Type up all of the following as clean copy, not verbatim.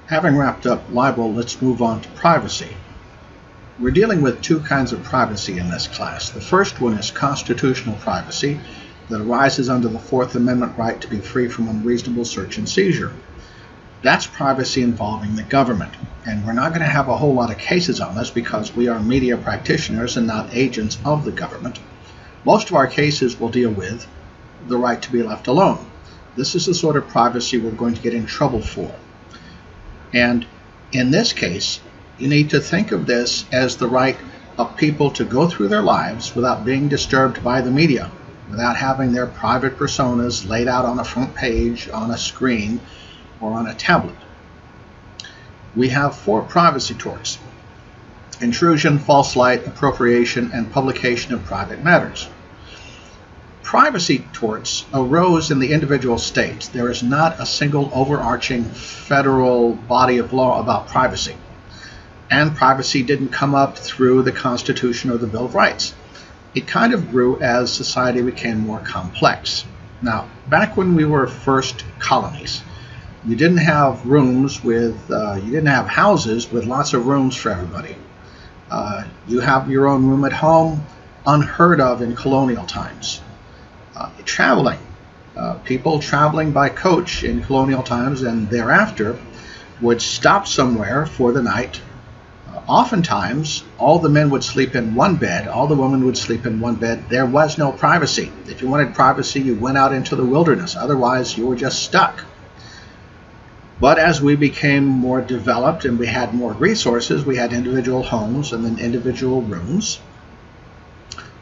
Having wrapped up libel, let's move on to privacy. We're dealing with two kinds of privacy in this class. The first one is constitutional privacy that arises under the Fourth Amendment right to be free from unreasonable search and seizure. That's privacy involving the government, and we're not going to have a whole lot of cases on this because we are media practitioners and not agents of the government. Most of our cases will deal with the right to be left alone. This is the sort of privacy we're going to get in trouble for. And in this case, you need to think of this as the right of people to go through their lives without being disturbed by the media, without having their private personas laid out on a front page, on a screen, or on a tablet. We have 4 privacy torts: intrusion, false light, appropriation, and publication of private matters. Privacy torts arose in the individual states. There is not a single overarching federal body of law about privacy. And privacy didn't come up through the Constitution or the Bill of Rights. It kind of grew as society became more complex. Now, back when we were first colonies, you didn't have rooms with, you didn't have houses with lots of rooms for everybody. You have your own room at home, unheard of in colonial times. Traveling, people traveling by coach in colonial times and thereafter would stop somewhere for the night. Oftentimes, all the men would sleep in one bed, all the women would sleep in one bed. There was no privacy. If you wanted privacy, you went out into the wilderness. Otherwise, you were just stuck. But as we became more developed and we had more resources, we had individual homes and then individual rooms.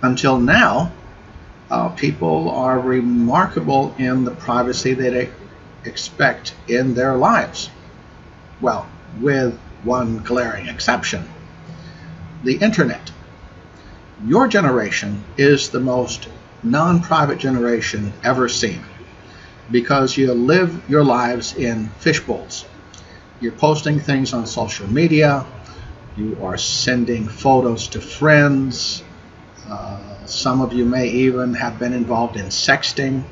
Until now, people are remarkable in the privacy they expect in their lives. Well, with one glaring exception: the internet. Your generation is the most non-private generation ever seen because you live your lives in fishbowls. You're posting things on social media, you are sending photos to friends, some of you may even have been involved in sexting.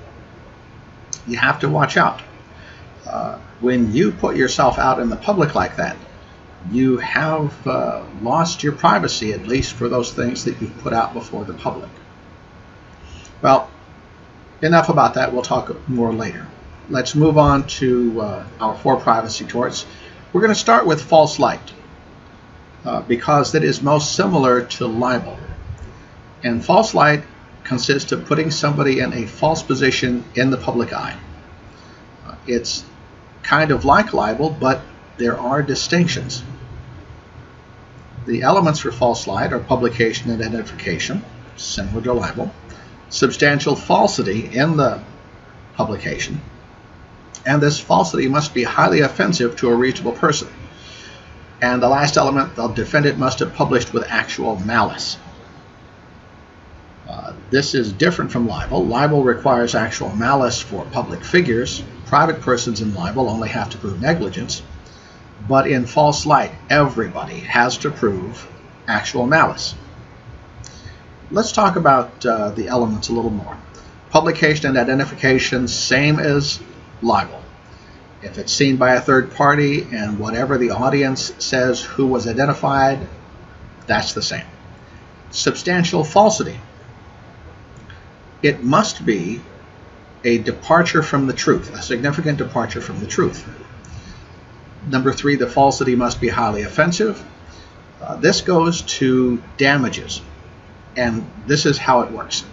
You have to watch out. When you put yourself out in the public like that, you have lost your privacy, at least for those things that you've put out before the public. Well, enough about that. We'll talk more later. Let's move on to our 4 privacy torts. We're going to start with false light because that is most similar to libel. And false light consists of putting somebody in a false position in the public eye. It's kind of like libel, but there are distinctions. The elements for false light are publication and identification, similar to libel, substantial falsity in the publication, and this falsity must be highly offensive to a reasonable person. And the last element, the defendant must have published with actual malice. This is different from libel. Libel requires actual malice for public figures. Private persons in libel only have to prove negligence. But in false light, everybody has to prove actual malice. Let's talk about the elements a little more. Publication and identification, same as libel. If it's seen by a third party and whatever the audience says who was identified, that's the same. Substantial falsity. It must be a departure from the truth, a significant departure from the truth. Number 3, the falsity must be highly offensive. This goes to damages, and this is how it works.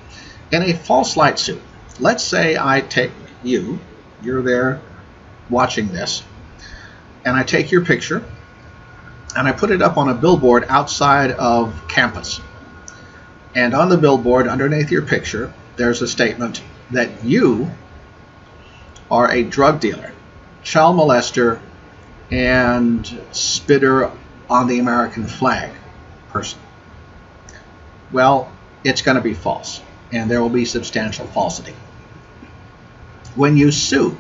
In a false light suit, let's say I take you, you're there watching this, and I take your picture and I put it up on a billboard outside of campus. And on the billboard, underneath your picture, there's a statement that you are a drug dealer, child molester, and spitter on the American flag person. Well, it's going to be false, and there will be substantial falsity. When you sue,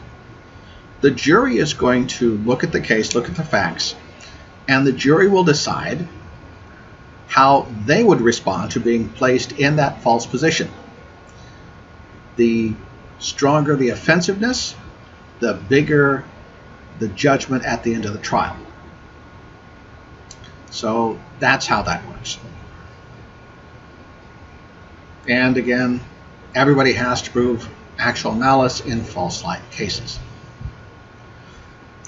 the jury is going to look at the case, look at the facts, and the jury will decide how they would respond to being placed in that false position. The stronger the offensiveness, the bigger the judgment at the end of the trial. So that's how that works. And again, everybody has to prove actual malice in false light cases.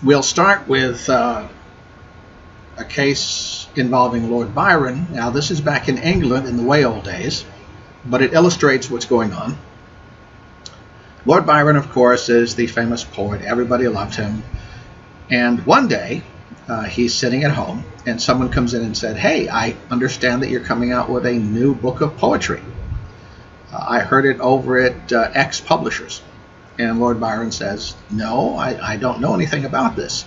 We'll start with a case involving Lord Byron. Now, this is back in England in the way old days, but it illustrates what's going on. Lord Byron, of course, is the famous poet. Everybody loved him. And one day, he's sitting at home, and someone comes in and said, "Hey, I understand that you're coming out with a new book of poetry. I heard it over at X Publishers." And Lord Byron says, "No, I don't know anything about this."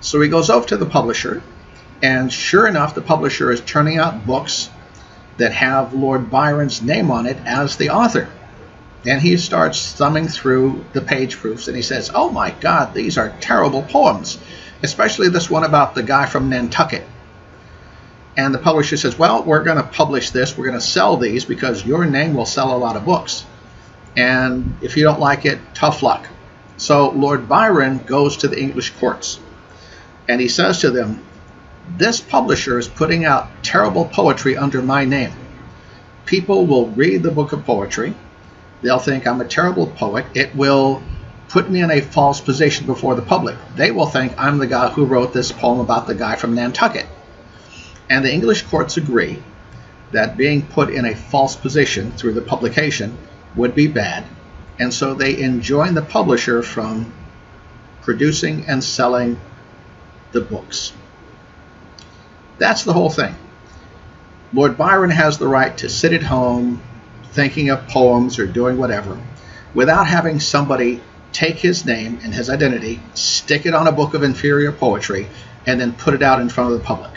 So he goes over to the publisher, and sure enough, the publisher is turning out books that have Lord Byron's name on it as the author. And he starts thumbing through the page proofs, and he says, "Oh my God, these are terrible poems, especially this one about the guy from Nantucket." And the publisher says, "Well, we're going to publish this. We're going to sell these because your name will sell a lot of books. And if you don't like it, tough luck." So Lord Byron goes to the English courts, and he says to them, "This publisher is putting out terrible poetry under my name. People will read the book of poetry. They'll think I'm a terrible poet. It will put me in a false position before the public. They will think I'm the guy who wrote this poem about the guy from Nantucket." And the English courts agree that being put in a false position through the publication would be bad, and so they enjoin the publisher from producing and selling the books. That's the whole thing. Lord Byron has the right to sit at home thinking of poems or doing whatever without having somebody take his name and his identity, stick it on a book of inferior poetry, and then put it out in front of the public.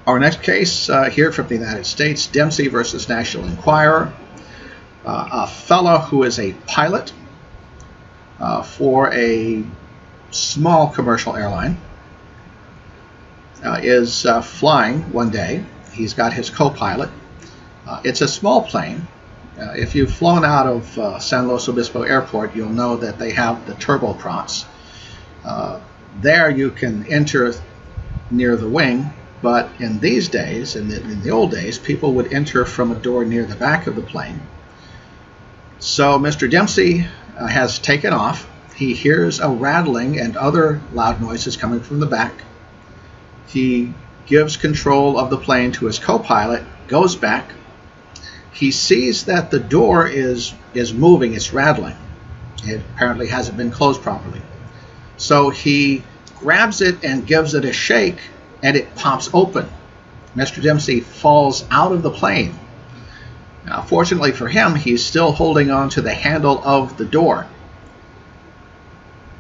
Our next case here from the United States, Dempsey versus National Enquirer. A fellow who is a pilot for a small commercial airline is flying one day. He's got his co-pilot. It's a small plane. If you've flown out of San Luis Obispo Airport, you'll know that they have the turboprops. There you can enter near the wing, but in these days, in the old days, people would enter from a door near the back of the plane. So Mr. Dempsey has taken off. He hears a rattling and other loud noises coming from the back. He gives control of the plane to his co-pilot, goes back. He sees that the door is moving, it's rattling. It apparently hasn't been closed properly. So he grabs it and gives it a shake, and it pops open. Mr. Dempsey falls out of the plane. Now, fortunately for him, he's still holding on to the handle of the door.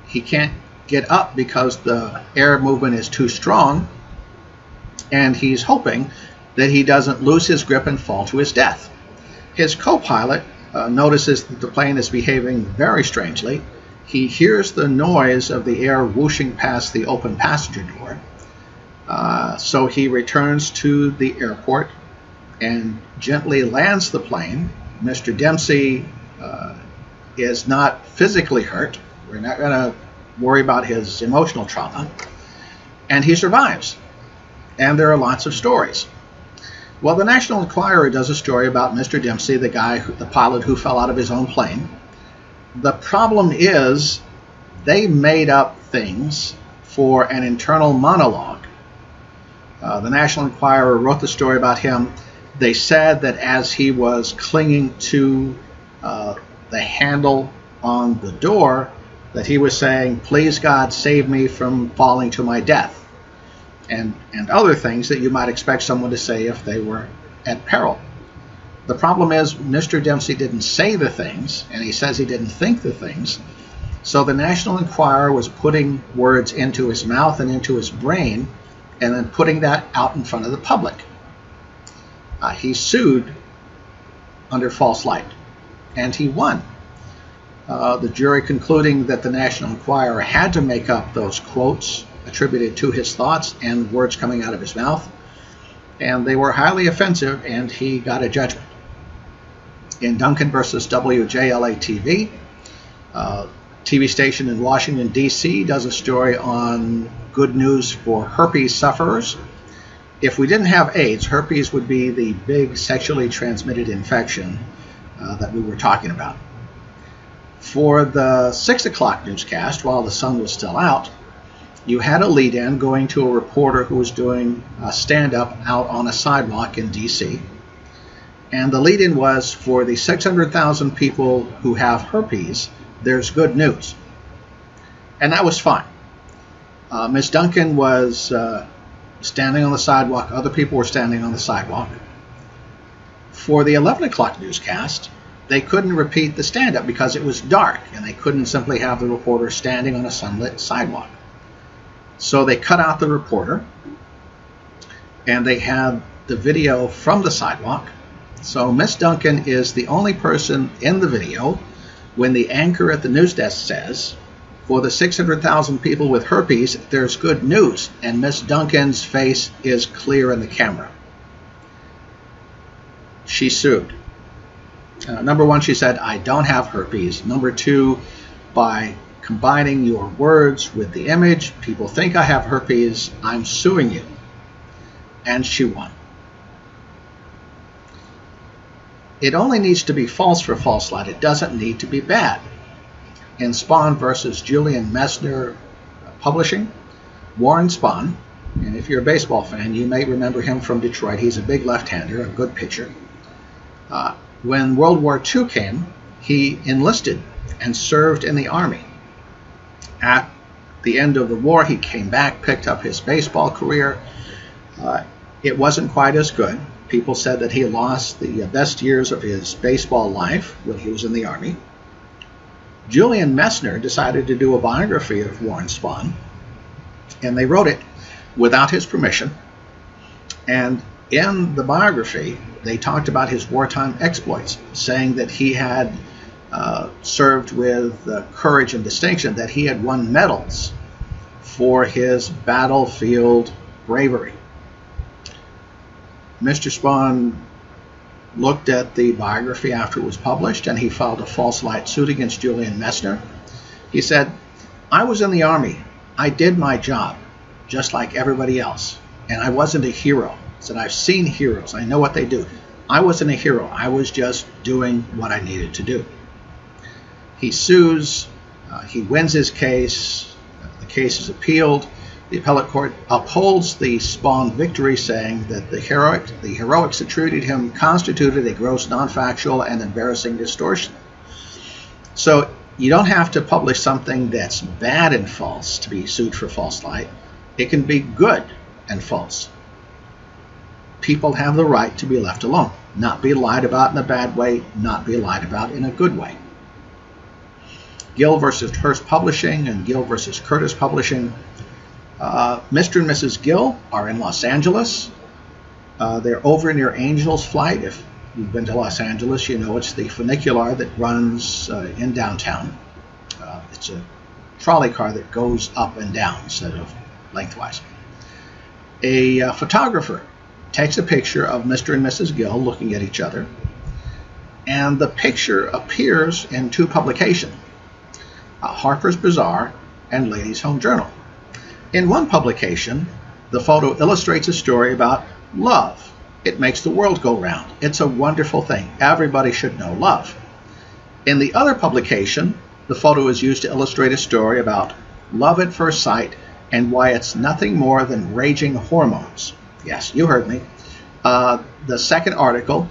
He can't get up because the air movement is too strong, and he's hoping that he doesn't lose his grip and fall to his death. His co-pilot notices that the plane is behaving very strangely. He hears the noise of the air whooshing past the open passenger door. So he returns to the airport and gently lands the plane. Mr. Dempsey is not physically hurt. We're not going to worry about his emotional trauma. And he survives. And there are lots of stories. Well, the National Enquirer does a story about Mr. Dempsey, the pilot who fell out of his own plane. The problem is they made up things for an internal monologue. The National Enquirer wrote the story about him. They said that as he was clinging to the handle on the door, that he was saying, "Please God, save me from falling to my death," and other things that you might expect someone to say if they were at peril. The problem is Mr. Dempsey didn't say the things, and he says he didn't think the things. So the National Enquirer was putting words into his mouth and into his brain, and then putting that out in front of the public. He sued under false light, and he won. The jury concluding that the National Enquirer had to make up those quotes attributed to his thoughts and words coming out of his mouth, and they were highly offensive, and he got a judgment. In Duncan versus WJLA-TV, TV station in Washington, D.C. does a story on good news for herpes sufferers. If we didn't have AIDS, herpes would be the big sexually transmitted infection that we were talking about. For the 6 o'clock newscast, while the sun was still out, you had a lead-in going to a reporter who was doing a stand-up out on a sidewalk in D.C. And the lead-in was, for the 600,000 people who have herpes, there's good news. And that was fine. Ms. Duncan was standing on the sidewalk. Other people were standing on the sidewalk. For the 11 o'clock newscast, they couldn't repeat the stand-up because it was dark, and they couldn't simply have the reporter standing on a sunlit sidewalk. So they cut out the reporter, and they had the video from the sidewalk. So Miss Duncan is the only person in the video when the anchor at the news desk says, for the 600,000 people with herpes, there's good news, and Miss Duncan's face is clear in the camera. She sued. Number one, she said, I don't have herpes. Number two, by combining your words with the image, people think I have herpes, I'm suing you. And she won. It only needs to be false for false light. It doesn't need to be bad. In Spahn versus Julian Messner Publishing, Warren Spahn, and if you're a baseball fan, you may remember him from Detroit. He's a big left-hander, a good pitcher. When World War II came, he enlisted and served in the Army. At the end of the war, he came back, picked up his baseball career. It wasn't quite as good. People said that he lost the best years of his baseball life when he was in the Army. Julian Messner decided to do a biography of Warren Spahn, and they wrote it without his permission. And in the biography, they talked about his wartime exploits, saying that he had served with courage and distinction, that he had won medals for his battlefield bravery. Mr. Spahn looked at the biography after it was published, and he filed a false light suit against Julian Messner. He said, I was in the Army. I did my job, just like everybody else, and I wasn't a hero. He said, I've seen heroes. I know what they do. I wasn't a hero. I was just doing what I needed to do. He sues. He wins his case. The case is appealed. The appellate court upholds the Spahn victory, saying that the heroics attributed him constituted a gross non-factual and embarrassing distortion. So you don't have to publish something that's bad and false to be sued for false light. It can be good and false. People have the right to be left alone, not be lied about in a bad way, not be lied about in a good way. Gill versus Hearst Publishing and Gill versus Curtis Publishing. Mr. and Mrs. Gill are in Los Angeles. They're over near Angel's Flight. If you've been to Los Angeles, you know it's the funicular that runs in downtown. It's a trolley car that goes up and down instead of lengthwise. A photographer takes a picture of Mr. and Mrs. Gill looking at each other, and the picture appears in two publications, Harper's Bazaar and Ladies' Home Journal. In one publication, the photo illustrates a story about love. It makes the world go round. It's a wonderful thing. Everybody should know love. In the other publication, the photo is used to illustrate a story about love at first sight and why it's nothing more than raging hormones. Yes, you heard me. The second article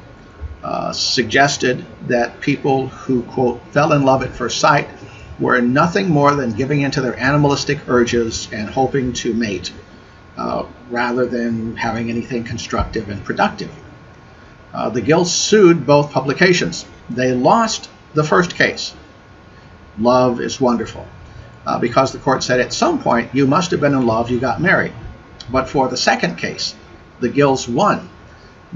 suggested that people who, quote, fell in love at first sight were nothing more than giving into their animalistic urges and hoping to mate, rather than having anything constructive and productive. The Gills sued both publications. They lost the first case. Love is wonderful, because the court said at some point you must have been in love, you got married. But for the second case, the Gills won,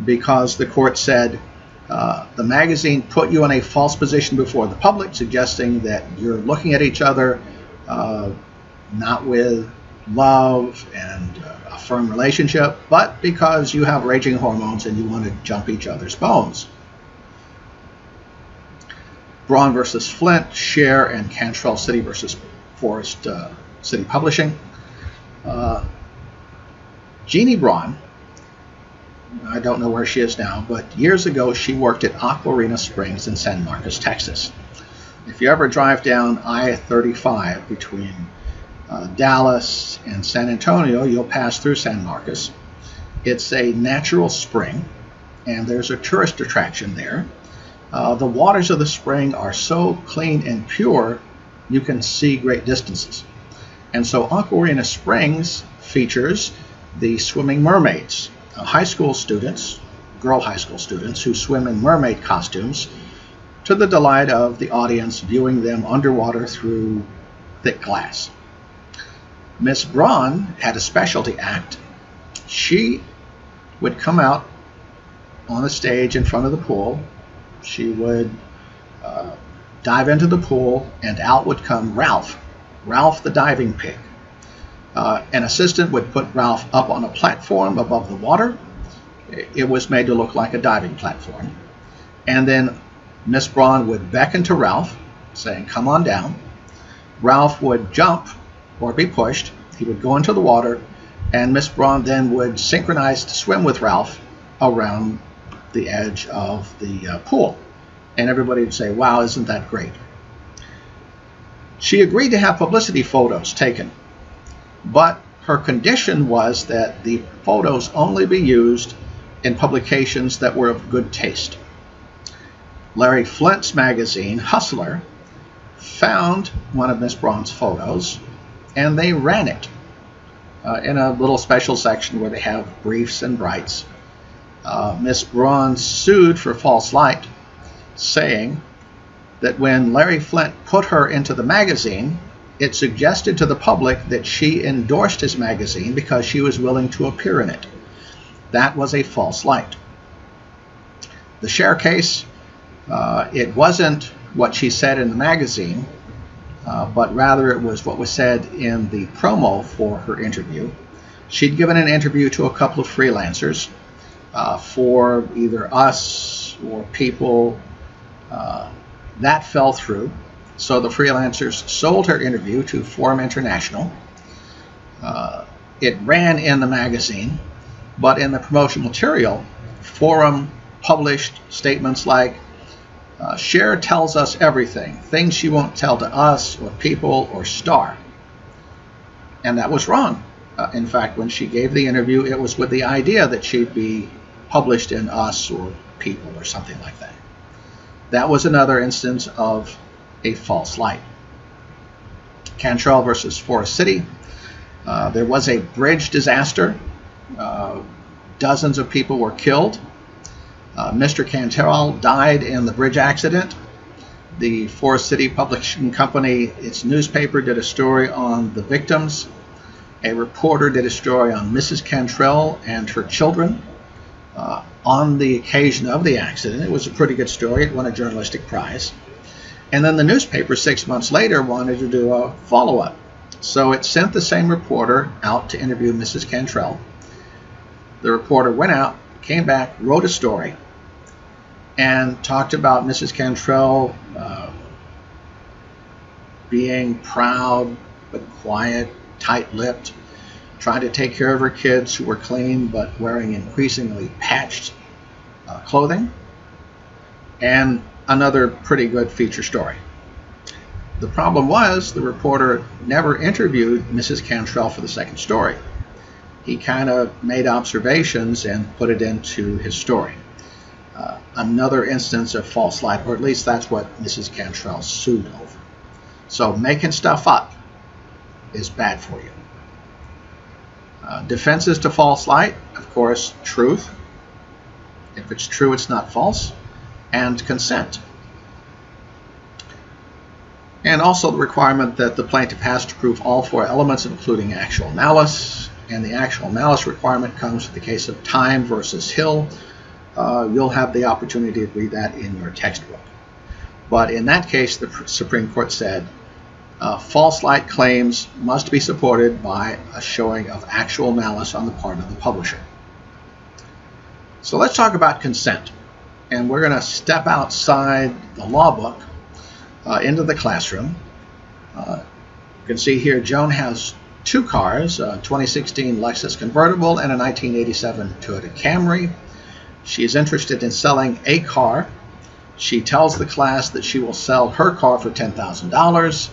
because the court said the magazine put you in a false position before the public, suggesting that you're looking at each other not with love and a firm relationship, but because you have raging hormones and you want to jump each other's bones. Braun versus Flint, Share and Cantrell City versus Forest City Publishing. Jeannie Braun, I don't know where she is now, but years ago she worked at Aquarina Springs in San Marcos, Texas. If you ever drive down I-35 between Dallas and San Antonio, you'll pass through San Marcos. It's a natural spring, and there's a tourist attraction there. The waters of the spring are so clean and pure, you can see great distances. And so Aquarina Springs features the swimming mermaids, high school students, girl high school students, who swim in mermaid costumes to the delight of the audience viewing them underwater through thick glass. Miss Braun had a specialty act. She would come out on the stage in front of the pool. She would dive into the pool, and out would come Ralph the diving pig. An assistant would put Ralph up on a platform above the water. It was made to look like a diving platform. And then Miss Braun would beckon to Ralph, saying, "Come on down." Ralph would jump or be pushed. He would go into the water, and Miss Braun then would synchronize to swim with Ralph around the edge of the pool. And everybody would say, "Wow, isn't that great?" She agreed to have publicity photos taken, but her condition was that the photos only be used in publications that were of good taste. Larry Flint's magazine, Hustler, found one of Miss Braun's photos, and they ran it in a little special section where they have briefs and brights. Miss Braun sued for false light, saying that when Larry Flint put her into the magazine, it suggested to the public that she endorsed his magazine because she was willing to appear in it. That was a false light. The Share case, it wasn't what she said in the magazine, but rather it was what was said in the promo for her interview. She'd given an interview to a couple of freelancers for either Us or People. That fell through, so the freelancers sold her interview to Forum International. It ran in the magazine, but in the promotional material, Forum published statements like, "Share tells us everything, things she won't tell to Us or People or Star." And that was wrong. In fact, when she gave the interview, it was with the idea that she'd be published in Us or People or something like that. That was another instance of a false light. Cantrell versus Forest City. There was a bridge disaster. Dozens of people were killed. Mr. Cantrell died in the bridge accident. The Forest City Publishing Company, its newspaper, did a story on the victims. A reporter did a story on Mrs. Cantrell and her children on the occasion of the accident. It was a pretty good story. It won a journalistic prize. And then the newspaper 6 months later wanted to do a follow-up. So it sent the same reporter out to interview Mrs. Cantrell. The reporter went out, came back, wrote a story, and talked about Mrs. Cantrell being proud but quiet, tight-lipped, trying to take care of her kids who were clean but wearing increasingly patched clothing, and another pretty good feature story. The problem was the reporter never interviewed Mrs. Cantrell for the second story. He kind of made observations and put it into his story. Another instance of false light, or at least that's what Mrs. Cantrell sued over. So making stuff up is bad for you. Defenses to false light, of course, truth. If it's true, it's not false. And consent. And also the requirement that the plaintiff has to prove all four elements, including actual malice. And the actual malice requirement comes with the case of Time versus Hill. You'll have the opportunity to read that in your textbook. But in that case, the Supreme Court said, false light claims must be supported by a showing of actual malice on the part of the publisher. So let's talk about consent. And we're going to step outside the law book into the classroom. You can see here Joan has two cars, a 2016 Lexus convertible and a 1987 Toyota Camry. She's interested in selling a car. She tells the class that she will sell her car for $10,000.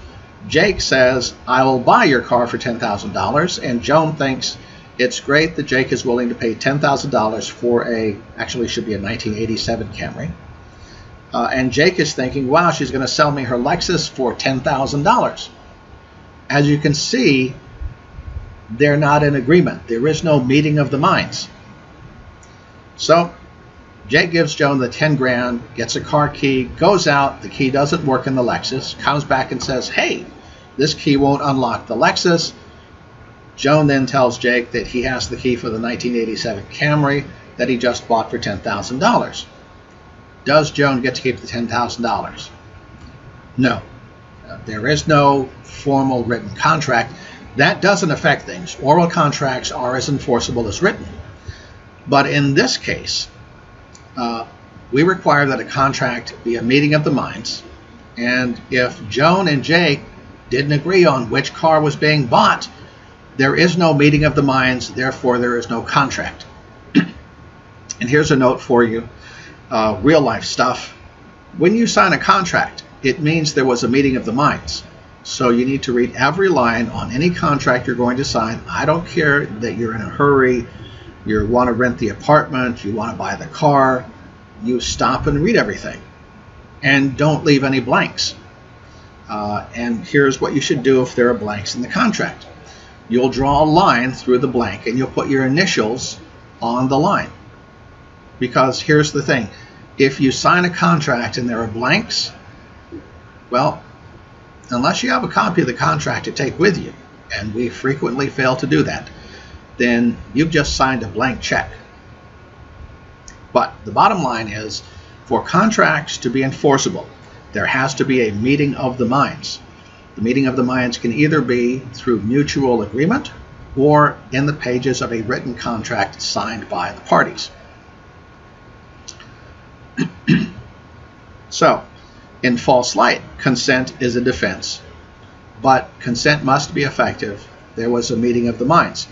Jake says, "I will buy your car for $10,000, and Joan thinks it's great that Jake is willing to pay $10,000 for actually should be a 1987 Camry. And Jake is thinking, wow, she's going to sell me her Lexus for $10,000. As you can see, they're not in agreement. There is no meeting of the minds. So Jake gives Joan the 10 grand, gets a car key, goes out, the key doesn't work in the Lexus, comes back and says, hey, this key won't unlock the Lexus. Joan then tells Jake that he has the key for the 1987 Camry that he just bought for $10,000. Does Joan get to keep the $10,000? No. There is no formal written contract. That doesn't affect things. Oral contracts are as enforceable as written. But in this case, we require that a contract be a meeting of the minds. And if Joan and Jake didn't agree on which car was being bought, there is no meeting of the minds, therefore there is no contract. And here's a note for you, real life stuff. When you sign a contract, it means there was a meeting of the minds. So you need to read every line on any contract you're going to sign. I don't care that you're in a hurry, you want to rent the apartment, you want to buy the car. You stop and read everything. And don't leave any blanks. And here's what you should do if there are blanks in the contract. You'll draw a line through the blank and you'll put your initials on the line. Because here's the thing. If you sign a contract and there are blanks, well, unless you have a copy of the contract to take with you, and we frequently fail to do that, then you've just signed a blank check. But the bottom line is, for contracts to be enforceable, there has to be a meeting of the minds. The meeting of the minds can either be through mutual agreement or in the pages of a written contract signed by the parties. So, in false light, consent is a defense, but consent must be effective. There was a meeting of the minds.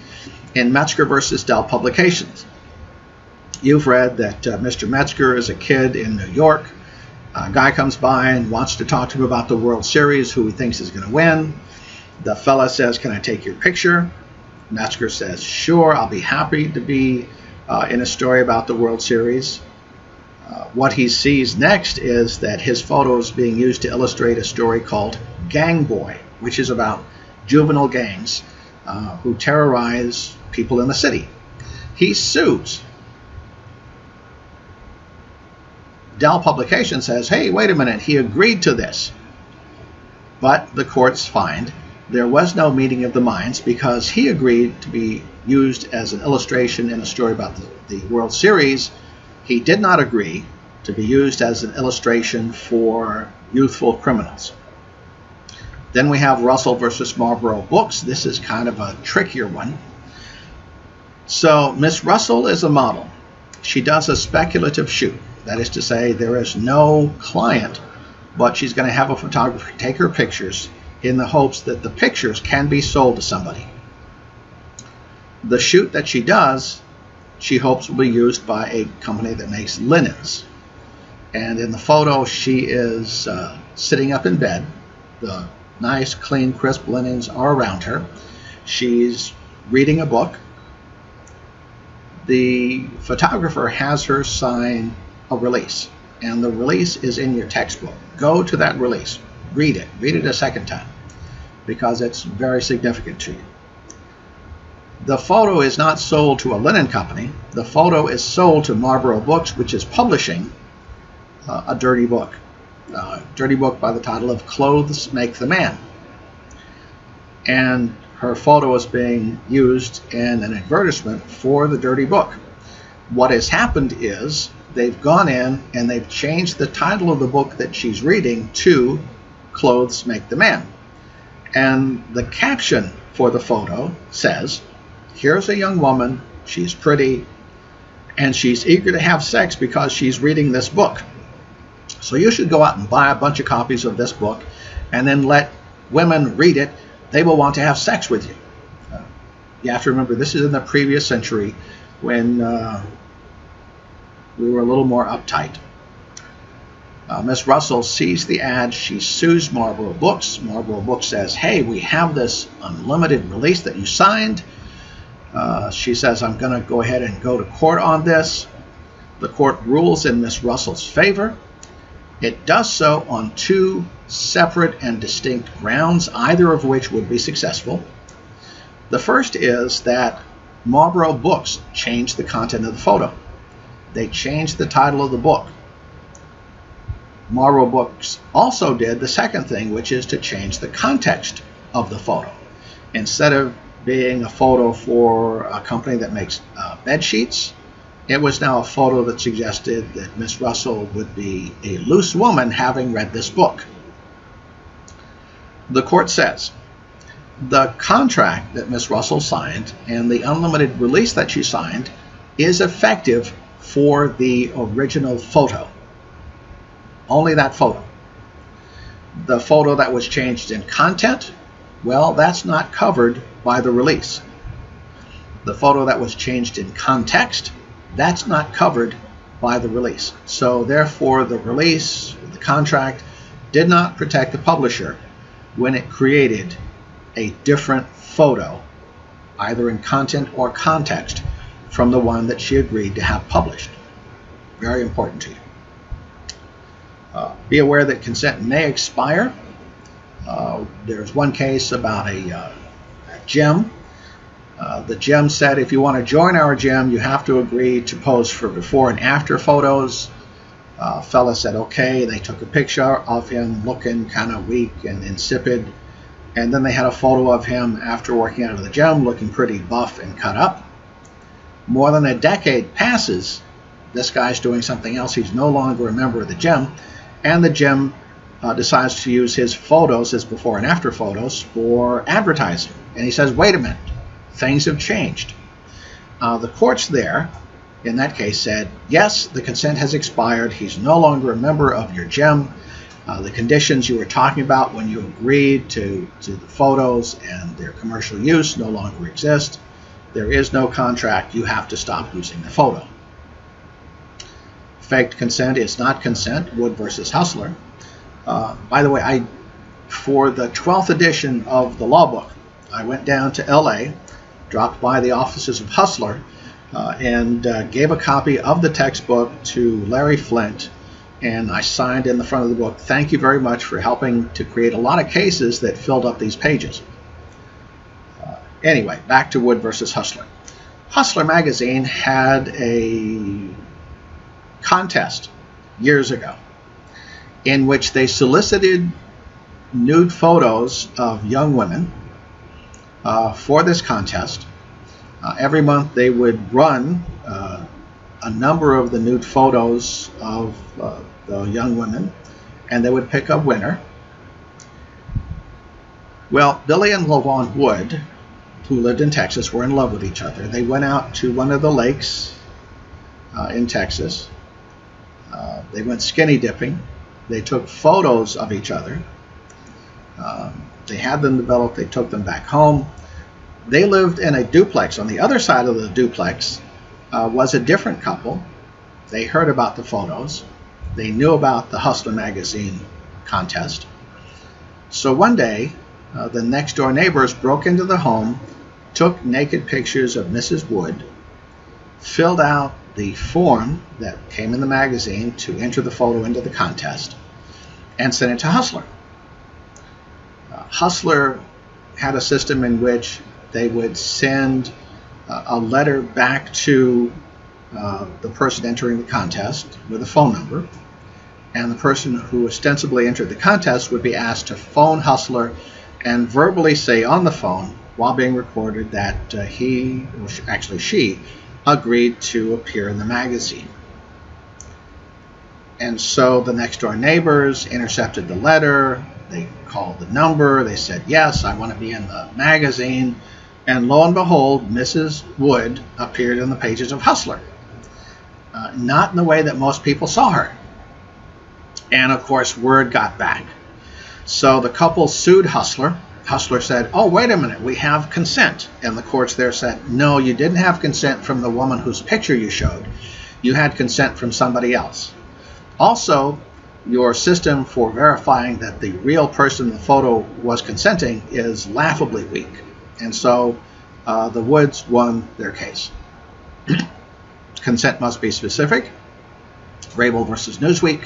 In Metzger versus Dell Publications, you've read that Mr. Metzger is a kid in New York. A guy comes by and wants to talk to him about the World Series, who he thinks is going to win. The fella says, can I take your picture? Metzger says, sure, I'll be happy to be in a story about the World Series. What he sees next is that his photo is being used to illustrate a story called Gang Boy, which is about juvenile gangs who terrorize people in the city. He sues. Dell Publication says, hey, wait a minute, he agreed to this. But the courts find there was no meeting of the minds because he agreed to be used as an illustration in a story about the World Series. He did not agree to be used as an illustration for youthful criminals. Then we have Russell versus Marlboro Books. This is kind of a trickier one. So Miss Russell is a model. She does a speculative shoot. That is to say, there is no client, but she's going to have a photographer take her pictures in the hopes that the pictures can be sold to somebody. The shoot that she does, she hopes will be used by a company that makes linens. And in the photo, she is sitting up in bed. The nice, clean, crisp linens are around her. She's reading a book. The photographer has her sign a release, and the release is in your textbook. Go to that release. Read it a second time, because it's very significant to you. The photo is not sold to a linen company. The photo is sold to Marlboro Books, which is publishing a dirty book. Dirty book by the title of Clothes Make the Man. And her photo is being used in an advertisement for the dirty book. What has happened is they've gone in and they've changed the title of the book that she's reading to Clothes Make the Man. And the caption for the photo says, here's a young woman, she's pretty, and she's eager to have sex because she's reading this book. So you should go out and buy a bunch of copies of this book and then let women read it. They will want to have sex with you. You have to remember, this is in the previous century when we were a little more uptight. Miss Russell sees the ad. She sues Marlboro Books. Marlboro Books says, hey, we have this unlimited release that you signed. She says, I'm going to go ahead and go to court on this. The court rules in Miss Russell's favor. It does so on two separate and distinct grounds, either of which would be successful. The first is that Marlboro Books changed the content of the photo. They changed the title of the book. Marlboro Books also did the second thing, which is to change the context of the photo. Instead of being a photo for a company that makes bed sheets, it was now a photo that suggested that Miss Russell would be a loose woman having read this book. The court says the contract that Miss Russell signed and the unlimited release that she signed is effective for the original photo. Only that photo. The photo that was changed in content, well, that's not covered by the release. The photo that was changed in context, that's not covered by the release. So therefore, the release, the contract, did not protect the publisher when it created a different photo, either in content or context, from the one that she agreed to have published. Very important to you. Be aware that consent may expire. There's one case about a gym. The gym said, if you want to join our gym, you have to agree to pose for before and after photos. Fella said, okay. They took a picture of him looking kind of weak and insipid. And then they had a photo of him after working out of the gym looking pretty buff and cut up. More than a decade passes. This guy's doing something else. He's no longer a member of the gym. And the gym decides to use his photos, his before and after photos, for advertising. And he says, wait a minute, things have changed. The courts there, in that case, said, yes, the consent has expired. He's no longer a member of your gym. The conditions you were talking about when you agreed to the photos and their commercial use no longer exist. There is no contract. You have to stop using the photo. Faked consent is not consent, Wood versus Hustler. By the way, for the 12th edition of the law book, I went down to LA, dropped by the offices of Hustler, and gave a copy of the textbook to Larry Flint, and I signed in the front of the book, thank you very much for helping to create a lot of cases that filled up these pages. Anyway, back to Wood versus Hustler. Hustler magazine had a contest years ago in which they solicited nude photos of young women for this contest. Every month they would run a number of the nude photos of the young women, and they would pick a winner. Well, Billy and LaVon Wood, who lived in Texas, were in love with each other. They went out to one of the lakes in Texas. They went skinny dipping. They took photos of each other. They had them developed. They took them back home. They lived in a duplex. On the other side of the duplex was a different couple. They heard about the photos. They knew about the Hustler magazine contest. So one day, the next door neighbors broke into the home, took naked pictures of Mrs. Wood, filled out the form that came in the magazine to enter the photo into the contest, and sent it to Hustler. Hustler had a system in which they would send a letter back to the person entering the contest with a phone number, and the person who ostensibly entered the contest would be asked to phone Hustler and verbally say on the phone, while being recorded, that he, or actually she, agreed to appear in the magazine. And so the next door neighbors intercepted the letter. They called the number. They said, yes, I want to be in the magazine. And lo and behold, Mrs. Wood appeared in the pages of Hustler. Not in the way that most people saw her. And of course, word got back. So the couple sued Hustler. Hustler said, oh, wait a minute, we have consent. And the courts there said, no, you didn't have consent from the woman whose picture you showed. You had consent from somebody else. Also, your system for verifying that the real person in the photo was consenting is laughably weak. And so the Woods won their case. Consent must be specific. Rabel versus Newsweek.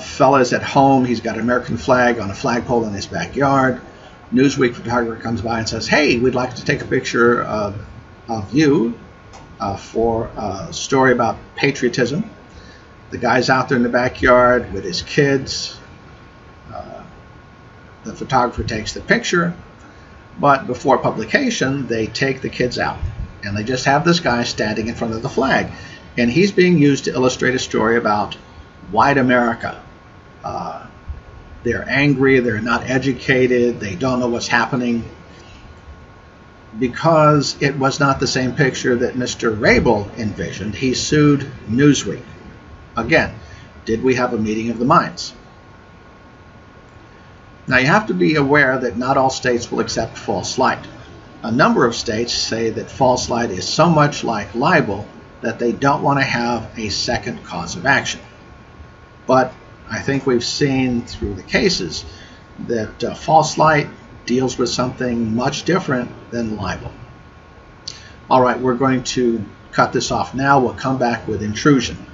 Fella's at home. He's got an American flag on a flagpole in his backyard. Newsweek photographer comes by and says, hey, we'd like to take a picture of you for a story about patriotism. The guy's out there in the backyard with his kids. The photographer takes the picture, but before publication, they take the kids out. And they just have this guy standing in front of the flag. And he's being used to illustrate a story about white America. They're angry, they're not educated, they don't know what's happening. Because it was not the same picture that Mr. Rabel envisioned, he sued Newsweek. Again, did we have a meeting of the minds? Now you have to be aware that not all states will accept false light. A number of states say that false light is so much like libel that they don't want to have a second cause of action. But I think we've seen through the cases that false light deals with something much different than libel. All right, we're going to cut this off now. We'll come back with intrusion.